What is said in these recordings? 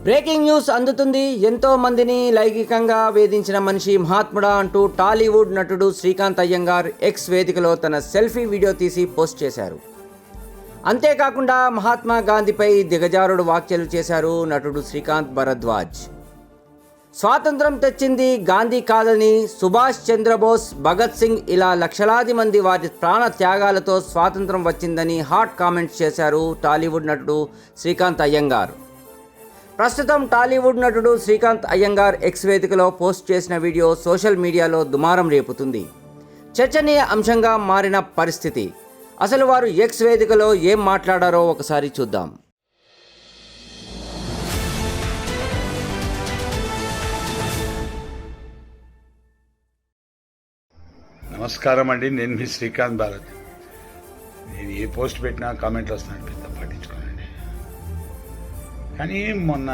Breaking news అందుతుంది. ఎంతో మందిని లైంగికంగా వేధించిన మనిషి మహాత్ముడా అంటూ టాలీవుడ్ నటుడు శ్రీకాంత్ అయ్యంగార్ ఎక్స్ వేదికలో తన సెల్ఫీ వీడియో తీసి పోస్ట్ చేశారు. అంతేకాకుండా మహాత్మా గాంధీపై దిగజారుడు వ్యాఖ్యలు చేశారు నటుడు శ్రీకాంత్ భరద్వాజ్. స్వాతంత్రం తెచ్చింది గాంధీ కాదని, సుభాష్ చంద్రబోస్, భగత్ సింగ్ ఇలా లక్షలాది మంది వారి ప్రాణ త్యాగాలతో స్వాతంత్రం వచ్చిందని హాట్ కామెంట్స్ చేశారు టాలీవుడ్ నటుడు శ్రీకాంత్ అయ్యంగార్. ప్రస్తుతం టాలీవుడ్ నటుడు శ్రీకాంత్ అయ్యంగార్ ఎక్స్ వేదికలో పోస్ట్ చేసిన వీడియో సోషల్ మీడియాలో దుమారం రేపుతుంది. చర్చనీయ అంశంగా మారిన పరిస్థితి. అసలు వారు ఎక్స్ వేదికలో ఏం మాట్లాడారో ఒకసారి చూద్దాం. నమస్కారం అండి, నేను మీ శ్రీకాంత్ భారత్. నేను ఏ పోస్ట్ పెట్టినా కామెంట్లు వస్తున్నాను, పెద్ద పట్టించుకోనండి. కానీ మొన్న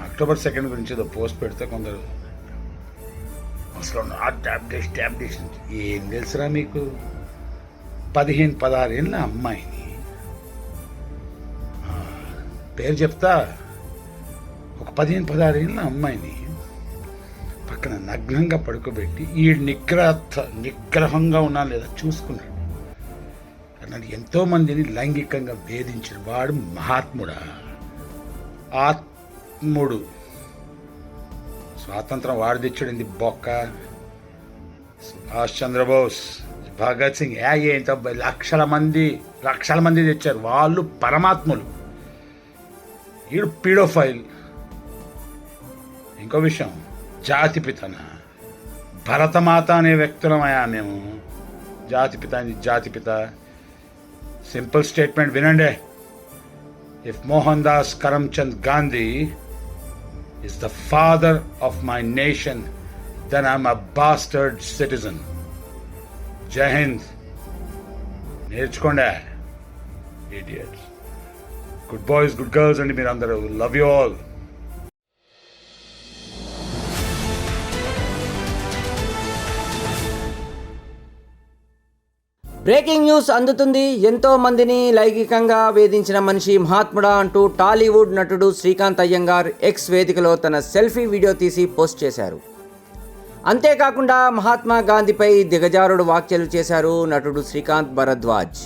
అక్టోబర్ 2 గురించి ఏదో పోస్ట్ పెడితే కొందరు అసలు ట్యాబ్లెట్స్ ఏం తెలుసురా మీకు? 15-16 ఏళ్ళ అమ్మాయిని పేరు చెప్తా, ఒక 15-16 ఏళ్ళ అమ్మాయిని పక్కన నగ్నంగా పడుకోబెట్టి ఈ నిగ్రహంగా ఉన్నా లేదా చూసుకున్నాడు. కానీ ఎంతోమందిని లైంగికంగా వేధించిన వాడు మహాత్ముడా, ఆత్ముడు. స్వాతంత్రం వాడు తెచ్చాడింది బొక్క. సుభాష్ చంద్రబోస్, భగత్ సింగ్ ఏంటో లక్షల మంది తెచ్చారు, వాళ్ళు పరమాత్ములు. ఈడు పీడోఫైల్. ఇంకో విషయం, జాతిపితన భరతమాత అనే వ్యక్తులమయా మేము. జాతిపిత సింపుల్ స్టేట్మెంట్ వినండి. If Mohandas Karamchand Gandhi is the father of my nation, then I'm a bastard citizen. Jai Hind. నేర్చుకోండి idiots. Good boys, good girls అండి మీరు అందరూ. Love you all. Breaking news అందుతుంది. ఎంతో మందిని లైంగికంగా వేధించిన మనిషి మహాత్ముడా అంటూ టాలీవుడ్ నటుడు శ్రీకాంత్ అయ్యంగార్ ఎక్స్ వేదికలో తన సెల్ఫీ వీడియో తీసి పోస్ట్ చేశారు. అంతేకాకుండా మహాత్మా గాంధీపై దిగజారుడు వ్యాఖ్యలు చేశారు నటుడు శ్రీకాంత్ భరద్వాజ్.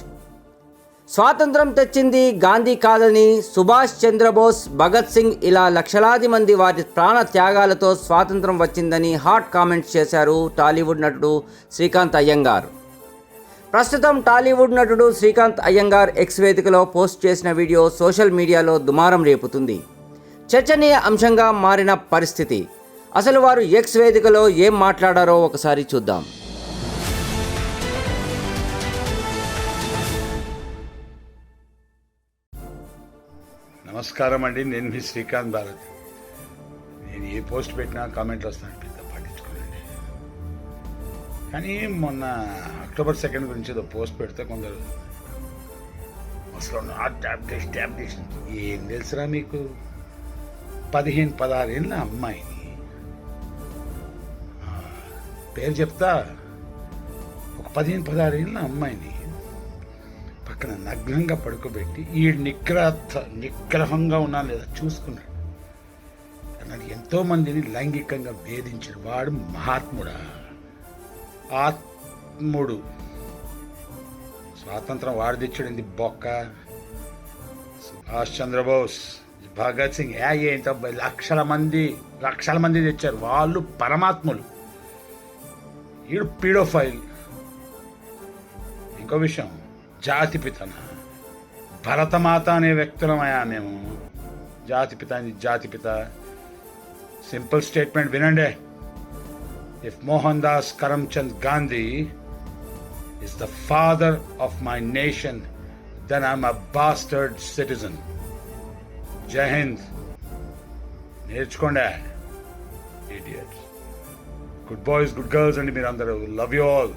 స్వాతంత్రం తెచ్చింది గాంధీ కాదని, సుభాష్ చంద్రబోస్, భగత్ సింగ్ ఇలా లక్షలాది మంది వారి ప్రాణ త్యాగాలతో స్వాతంత్రం వచ్చిందని హాట్ కామెంట్స్ చేశారు టాలీవుడ్ నటుడు శ్రీకాంత్ అయ్యంగార్. ప్రస్తుతం టాలీవుడ్ నటుడు శ్రీకాంత్ అయ్యంగార్ ఎక్స్ వేదికలో పోస్ట్ చేసిన వీడియో సోషల్ మీడియాలో దుమారం రేపుతుంది. చర్చనీయ అంశంగా మారిన పరిస్థితి. అసలు వారు ఎక్స్ వేదికలో ఏం మాట్లాడారో ఒకసారి చూద్దాం. నమస్కారం అండి, నేను మీ శ్రీకాంత్ భారత్. నేను ఏ పోస్ట్ పెట్టినా కామెంట్లు వస్తున్నాను, పెద్ద పట్టించుకోనండి. కానీ మొన్న అక్టోబర్ 2 గురించి ఏదో పోస్ట్ పెడితే కొందరు అసలు ట్యాబ్లెట్స్ ఏం తెలుసురా మీకు? 15-16 ఏళ్ళ అమ్మాయిని పేరు చెప్తా, ఒక 15-16 ఏళ్ళ అమ్మాయిని పక్కన నగ్నంగా పడుకోబెట్టి ఈ నిగ్రహంగా ఉన్నా లేదా చూసుకున్నాడు. కానీ ఎంతోమందిని లైంగికంగా వేధించిన వాడు మహాత్ముడా, ఆత్ముడు. స్వాతంత్రం వాడు తెచ్చాడింది బొక్క. సుభాష్ చంద్రబోస్, భగత్ సింగ్ ఏంటో లక్షల మంది తెచ్చారు, వాళ్ళు పరమాత్ములు. ఈడు పీడోఫైల్. ఇంకో విషయం, జాతిపితన భరతమాత అనే వ్యక్తులమయా మేము. జాతిపిత సింపుల్ స్టేట్మెంట్ వినండి. If Mohandas Karamchand Gandhi is the father of my nation, then I'm a bastard citizen. Jai Hind. నేర్చుకోండి idiots. Good boys, good girls అండి మీరు అందరూ. Love you all.